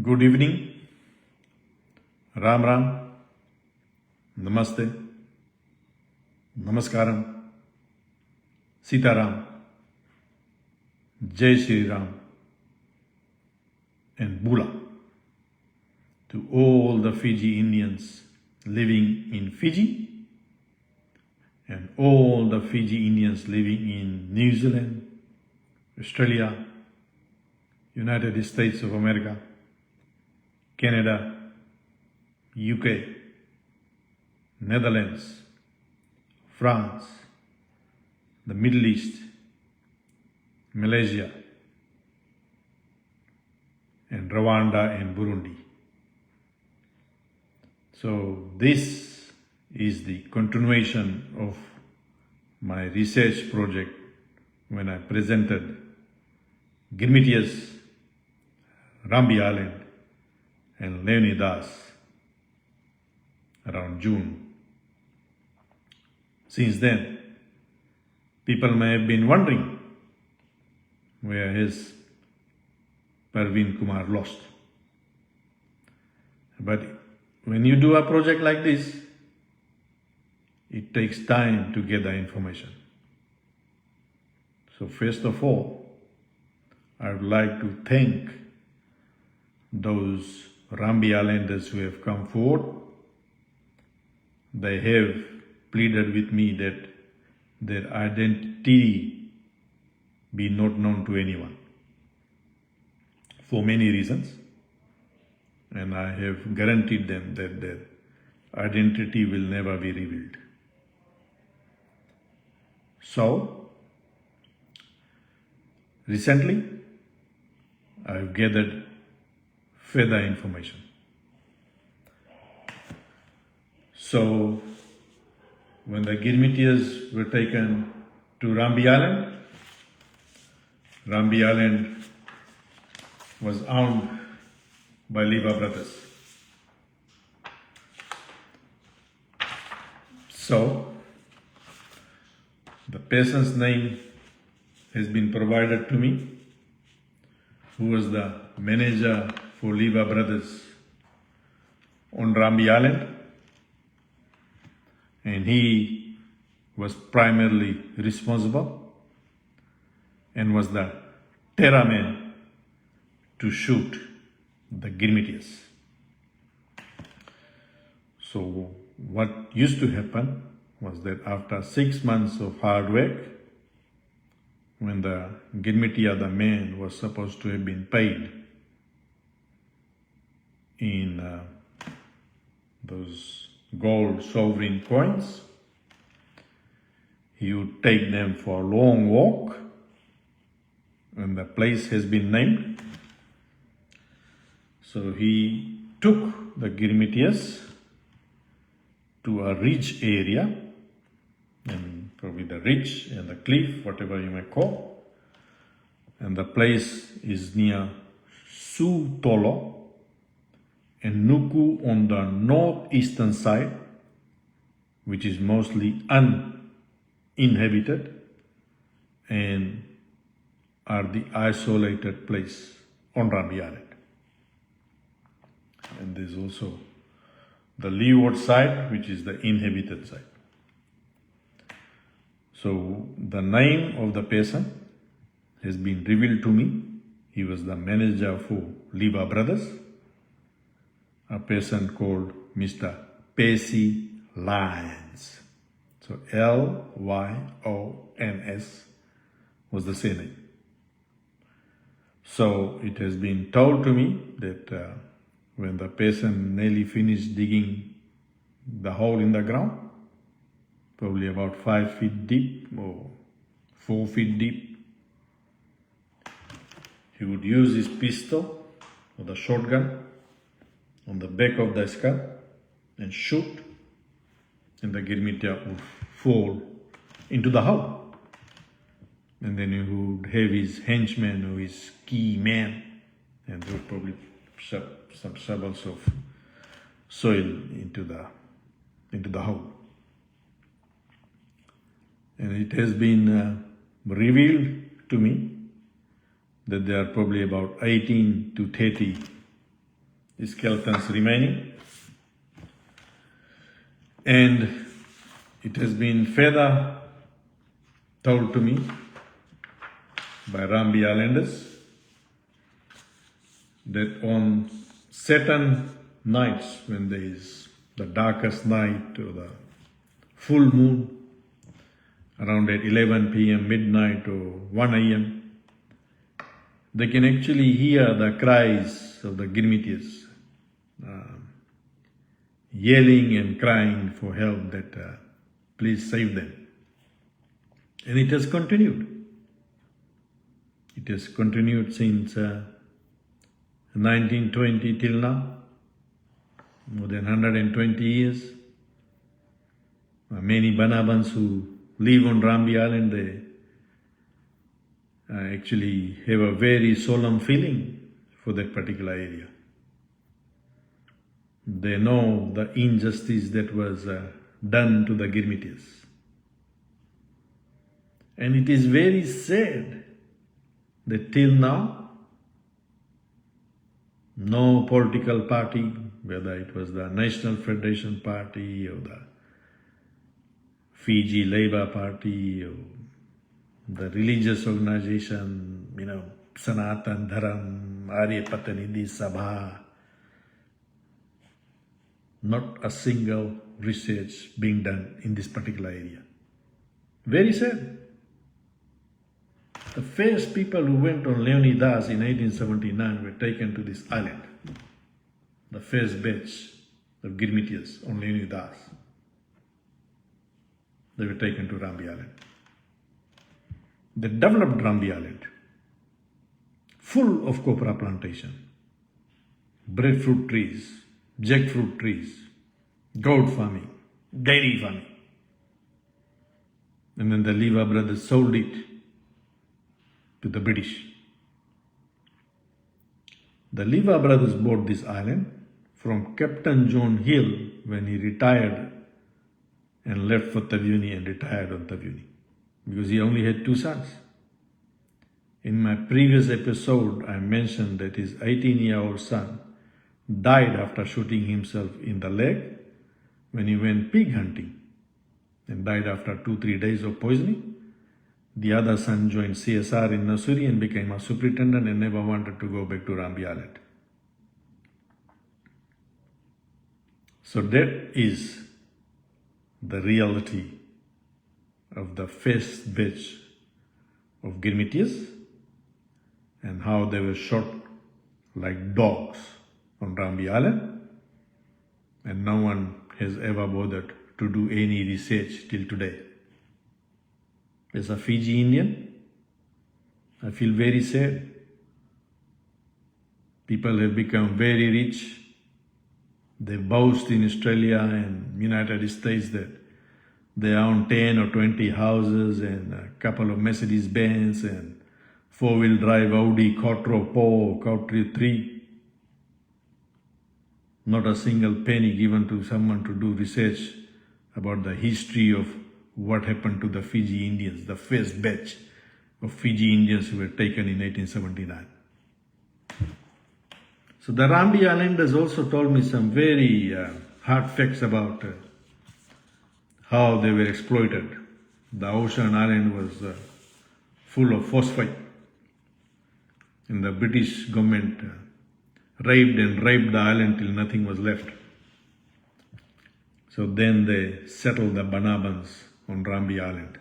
Good evening, Ram Ram, Namaste, Namaskaram, Sita Ram, Jai Shri Ram, and Bula to all the Fiji Indians living in Fiji and all the Fiji Indians living in New Zealand, Australia, United States of America, Canada, UK, Netherlands, France, the Middle East, Malaysia, and Rwanda and Burundi. So this is the continuation of my research project when I presented Girmityas, Rabi Island, and Leonidas around June. Since then, people may have been wondering where is Pravind Kumar lost. But when you do a project like this, it takes time to get the information. So first of all, I would like to thank those Rabi Islanders who have come forward. They have pleaded with me that their identity be not known to anyone for many reasons, and I have guaranteed them that their identity will never be revealed. So, recently, I have gathered further information. So, when the Girmityas were taken to Rabi Island was owned by Levi brothers. So, the person's name has been provided to me, who was the manager for Levi brothers on Rabi Island, and he was primarily responsible and was the terror man to shoot the Girmityas. So what used to happen was that after 6 months of hard work, when the Girmitya, the man, was supposed to have been paid in those gold sovereign coins, he would take them for a long walk, and the place has been named. So he took the Girmityas to a ridge area, and probably the ridge and the cliff, whatever you may call, and the place is near Sutolo and Nuku on the northeastern side, which is mostly uninhabited and are the isolated place on Rabi Island. And there's also the leeward side, which is the inhabited side. So the name of the person has been revealed to me. He was the manager for Levi brothers, a person called Mr. Percy Lyons. So Lyons was the surname. So it has been told to me that when the person nearly finished digging the hole in the ground, probably about 5 feet deep or 4 feet deep, he would use his pistol or the shotgun on the back of the skull and shoot, and the Girmitya would fall into the hole. And then he would have his henchman or his key man, and they would probably shove some shovels of soil into the hole. And it has been revealed to me that there are probably about 18 to 30 skeletons remaining. And it has been further told to me by Rabi Islanders that on certain nights when there is the darkest night or the full moon, around at 11 p.m., midnight or 1 a.m., they can actually hear the cries of the Girmityas, yelling and crying for help that please save them. And it has continued. It has continued since 1920 till now, more than 120 years. Many Banabans who live on Rabi Island, they actually have a very solemn feeling for that particular area. They know the injustice that was done to the Girmityas. And it is very sad that till now, no political party, whether it was the National Federation Party or the Fiji Labour Party or the religious organization, Sanatan Dharam, Arya Patanidhi Sabha, not a single research being done in this particular area. Very sad. The first people who went on Leonidas in 1879 were taken to this island. The first batch of Girmityas on Leonidas. They were taken to Rabi Island. They developed Rabi Island, full of copra plantation, breadfruit trees, jackfruit trees, goat farming, dairy farming. And then the Lever brothers sold it to the British. The Lever brothers bought this island from Captain John Hill when he retired and left for Taveuni and retired on Taveuni because he only had 2 sons. In my previous episode, I mentioned that his 18-year-old son died after shooting himself in the leg when he went pig hunting and died after 2-3 days of poisoning. The other son joined CSR in Nasuri and became a superintendent and never wanted to go back to Rabi Island. So that is the reality of the first batch of Girmityas and how they were shot like dogs on Rabi Island, and no one has ever bothered to do any research till today. As a Fiji Indian, I feel very sad. People have become very rich. They boast in Australia and United States that they own 10 or 20 houses and a couple of Mercedes-Benz and 4-wheel drive Audi Quattro Po, Quattro 3. Not a single penny given to someone to do research about the history of what happened to the Fiji Indians, the first batch of Fiji Indians who were taken in 1879. So the Rabi Islanders also told me some very hard facts about how they were exploited. The ocean island was full of phosphate, and the British government raped the island till nothing was left. So then they settled the Banabans on Rabi Island.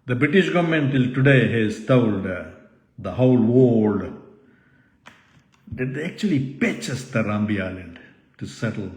The British government till today has told the whole world that they actually purchased the Rabi Island to settle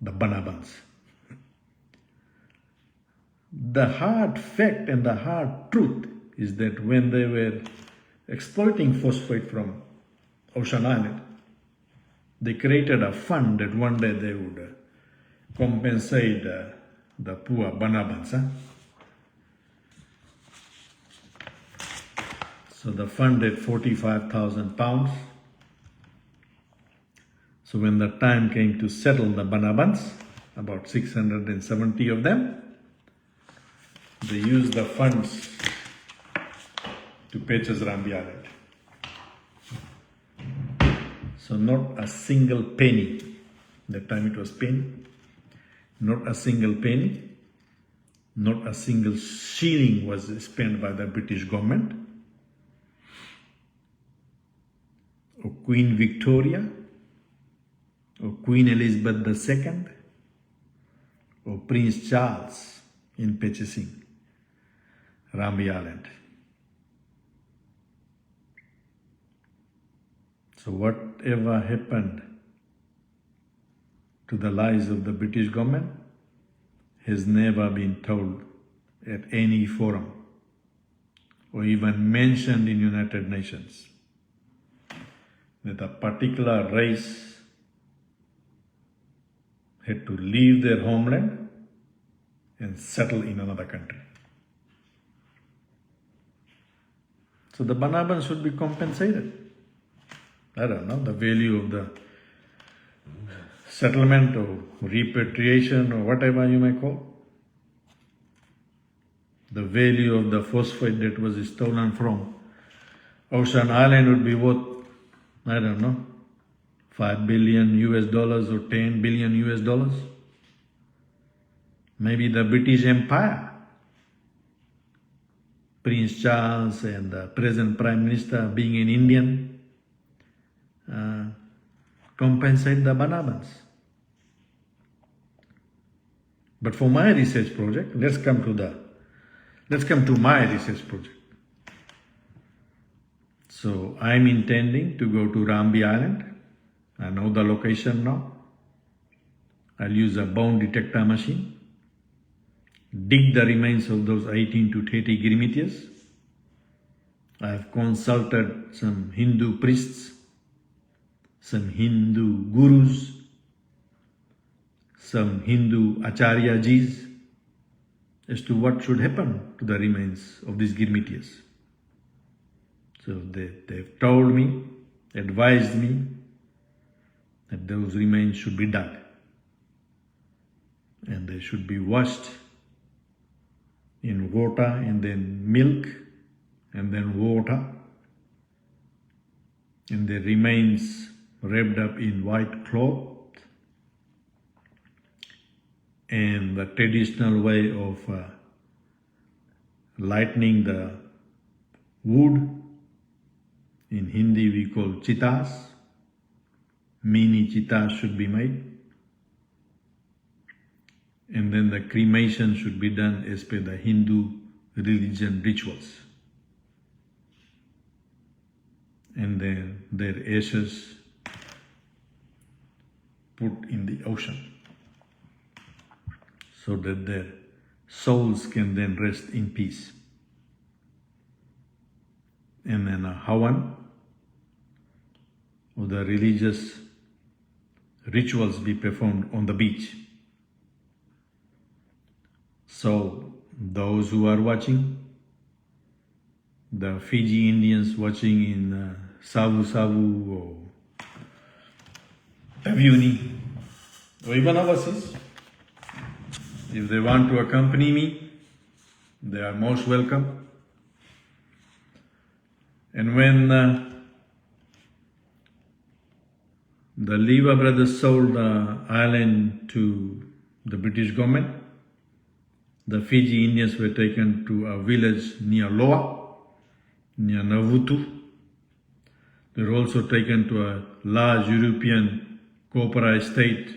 the Banabans. The hard fact and the hard truth is that when they were exploiting phosphate from Ocean Island, they created a fund that one day they would compensate the poor Banabans. So the fund had 45,000 pounds. So when the time came to settle the Banabans, about 670 of them, they used the funds to purchase Rabi Island. So not a single penny, that time it was penny, not a single penny, not a single shilling was spent by the British government or Queen Victoria or Queen Elizabeth II or Prince Charles in purchasing Rabi Island. So whatever happened to the lives of the British government has never been told at any forum or even mentioned in United Nations, that a particular race had to leave their homeland and settle in another country. So the Banabans should be compensated. I don't know, the value of the settlement or repatriation or whatever you may call. The value of the phosphate that was stolen from Ocean Island would be worth, I don't know, $5 billion or $10 billion. Maybe the British Empire, Prince Charles and the present Prime Minister being an Indian, compensate the Banabans. But for my research project, let's come to my research project. So I'm intending to go to Rabi Island. I know the location now. I'll use a bone detector machine, dig the remains of those 18 to 30 Girmityas. I've consulted some Hindu priests, some Hindu gurus, some Hindu acharyajis as to what should happen to the remains of these Girmityas. So they've told me, advised me that those remains should be dug and they should be washed in water and then milk and then water, and the remains wrapped up in white cloth, and the traditional way of lightening the wood, in Hindi we call chitas, mini chitas should be made, and then the cremation should be done as per the Hindu religion rituals, and then their ashes put in the ocean, so that their souls can then rest in peace. And then a havan, or the religious rituals, be performed on the beach. So those who are watching, the Fiji Indians watching in Savu Savu or Taviuni, or even overseas, if they want to accompany me, they are most welcome. And when the Lever brothers sold the island to the British government, the Fiji Indians were taken to a village near Loa, near Navutu. They were also taken to a large European copra estate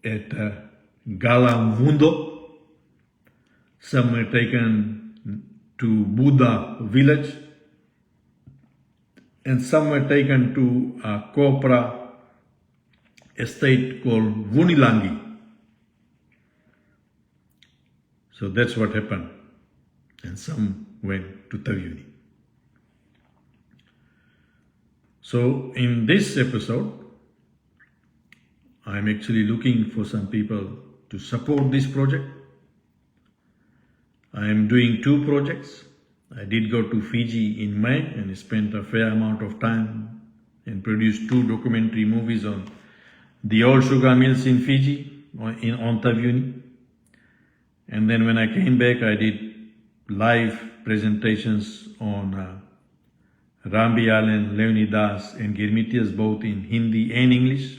at Galamvundo. Some were taken to Buddha village, and some were taken to a copra estate called Vunilangi. So that's what happened, and some went to Taviuni. So in this episode, I'm actually looking for some people to support this project. I am doing two projects. I did go to Fiji in May and spent a fair amount of time and produced two documentary movies on the old sugar mills in Fiji, on Taviuni. And then when I came back, I did live presentations on Rabi Island, Leonidas and Girmityas, both in Hindi and English.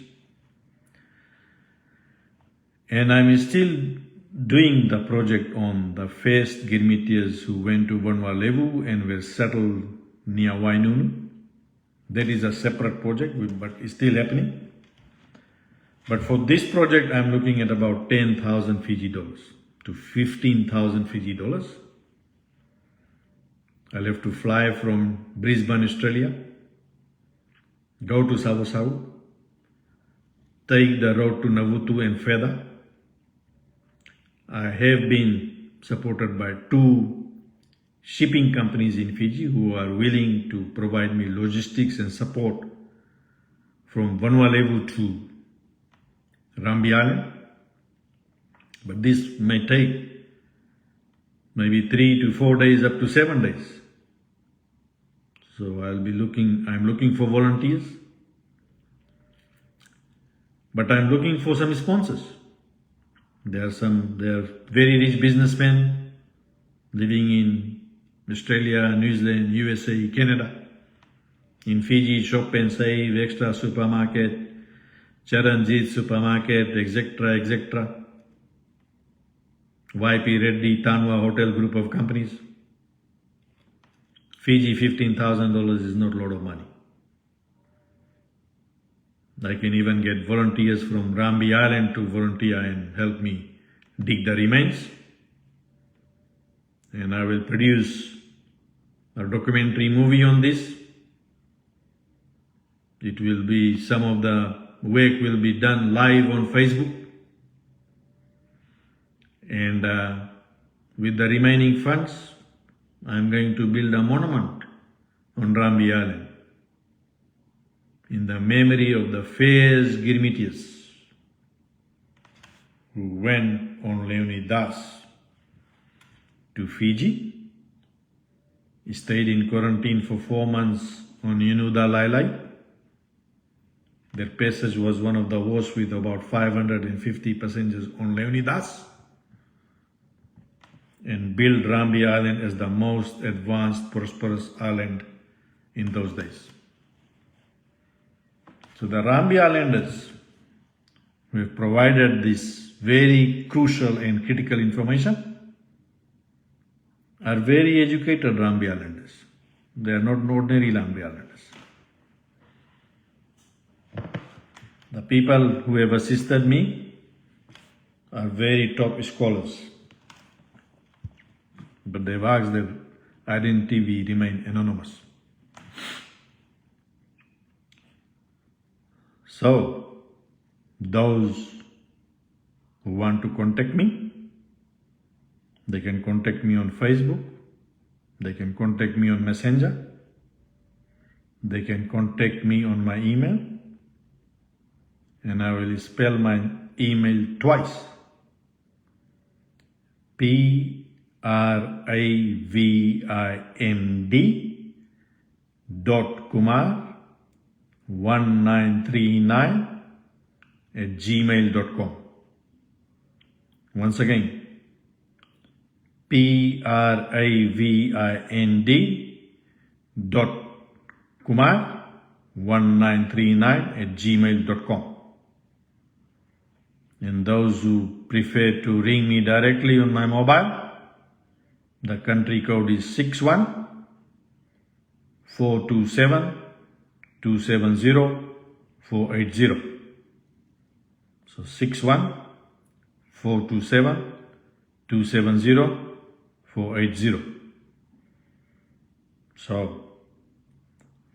And I'm still doing the project on the first Girmityas who went to Vanuatu and were settled near Wainunu. That is a separate project, but it's still happening. But for this project, I'm looking at about 10,000 Fiji dollars to 15,000 Fiji dollars. I'll have to fly from Brisbane, Australia, go to Savasau, take the road to Navutu and further. I have been supported by 2 shipping companies in Fiji who are willing to provide me logistics and support from Vanuatu to Rabi Island. But this may take maybe 3 to 4 days up to 7 days. So I'm looking for volunteers. But I'm looking for some sponsors. There are very rich businessmen living in Australia, New Zealand, USA, Canada. In Fiji, Shop and Save, Extra Supermarket, Charanjit Supermarket, etc., etc. YP Reddy, Tanwa Hotel Group of companies. Fiji, $15,000 is not a lot of money. I can even get volunteers from Rabi Island to volunteer and help me dig the remains. And I will produce a documentary movie on this. It will be, some of the work will be done live on Facebook. And with the remaining funds, I'm going to build a monument on Rabi Island in the memory of the first Girmityas who went on Leonidas to Fiji, stayed in quarantine for 4 months on Yunuda Lailai. Their passage was one of the worst, with about 550 passengers on Leonidas, and built Rabi Island as the most advanced, prosperous island in those days. So the Rabi Islanders who have provided this very crucial and critical information are very educated Rabi Islanders. They are not ordinary Rabi Islanders. The people who have assisted me are very top scholars, but they've asked their identity remain anonymous. So, those who want to contact me, they can contact me on Facebook, they can contact me on Messenger, they can contact me on my email, and I will spell my email twice. pravind.kumar1939@gmail.com. Once again, pravind.kumar1939@gmail.com. And those who prefer to ring me directly on my mobile, the country code is 61-427-270-480. So 61-427-270-480. So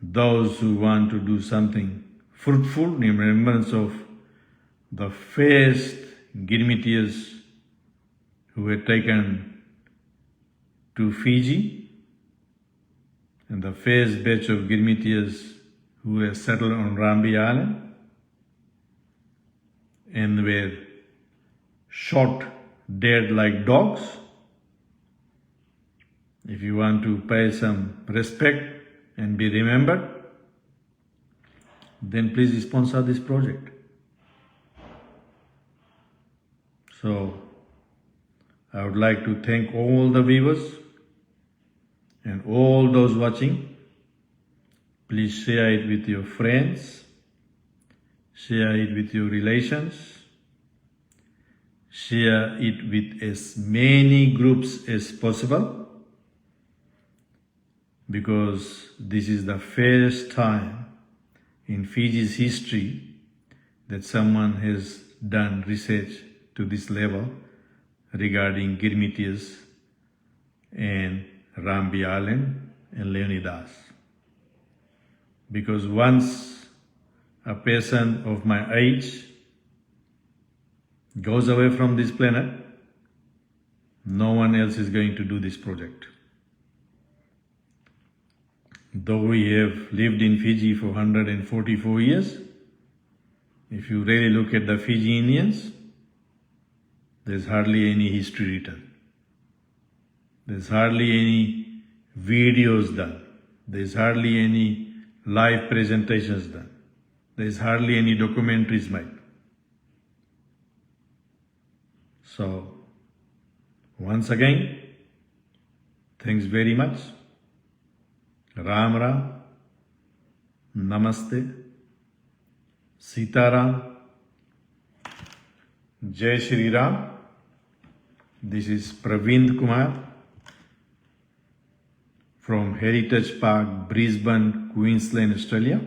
those who want to do something fruitful in remembrance of the first Girmityas who were taken to Fiji, and the first batch of Girmityas who were settled on Rabi Island and were shot dead like dogs. If you want to pay some respect and be remembered, then please sponsor this project. So, I would like to thank all the viewers and all those watching Please share it with your friends, share it with your relations, share it with as many groups as possible, because this is the first time in Fiji's history that someone has done research to this level regarding Girmityas and Rabi Island and Leonidas. Because once a person of my age goes away from this planet, no one else is going to do this project. Though we have lived in Fiji for 144 years, if you really look at the Fijians, there's hardly any history written. There's hardly any videos done. There's hardly any live presentations done. There's hardly any documentaries made. So, once again, thanks very much. Ram Ram, Namaste, Sitaram, Jai Shri Ram. This is Pravind Kumar from Heritage Park, Brisbane, Queensland, Australia.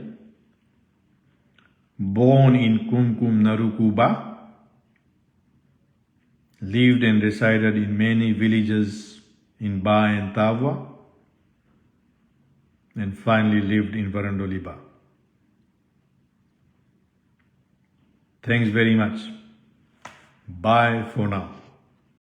Born in Kumkum Narukuba, lived and resided in many villages in Ba and Tavwa, and finally lived in Varandoliba. Thanks very much. Bye for now.